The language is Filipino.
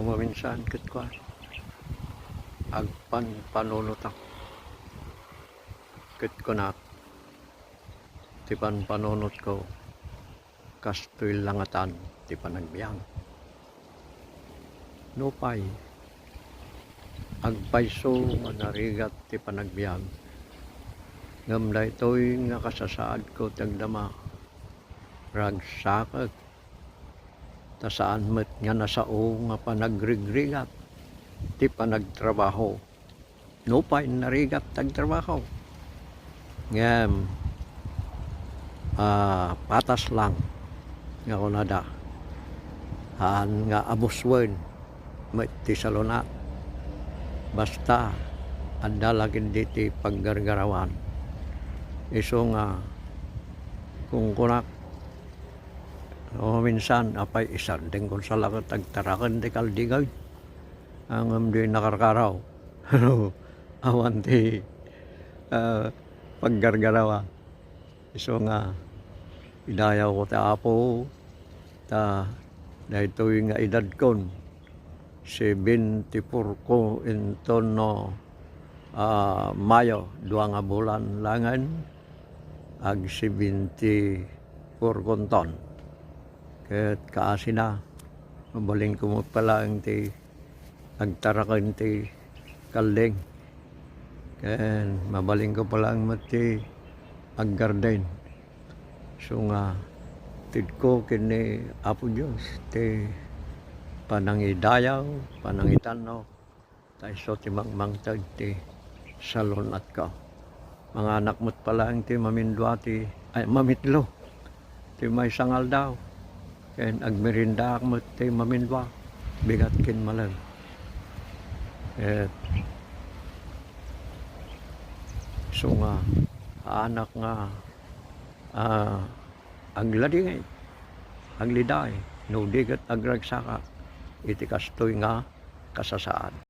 maminsan ket kwa agpan panunutak ket kunak ti panunot ko kastoy langatan ti panagbiang nupay agpayso nga narigat ti panagbiag ngem daytoy nga kasasaad ko tagdama ragsakek ta saan met nga nasao nga panagrigrigat ti panagtrabaho nupay narigat tagtrabaho ngem patas lang nga kunada haan nga abuswen met ti salunat basta adda lagid diti paggargarawan iso nga kung kunak o minsan apay isardeng kung sa lakot agtaraken ti kaldigay ang di nakarkaraw awan ti paggargarawan iso nga idayaw ko ta apo ta daytoy nga edad kon 74 ko inton no Mayo duwa nga bulan langan ag 74 konton ket kaasina mabaling ko mo pala ang ti agtaraken ti kalding ken mabaling ko pala ang mati aggarden so nga tidko kini Apo Dios ti panangidayaw panangitanaw ta iso ti mangmangtag ti salunat ka mga anak mo't pala ang ti mamindwa ti mamitlo ti may sangal daw ken agmerinda mo't ti mamindwa bigat ken malang so nga anak nga agladingay agliday no digat agragsaka iti kastoy nga kasasaad.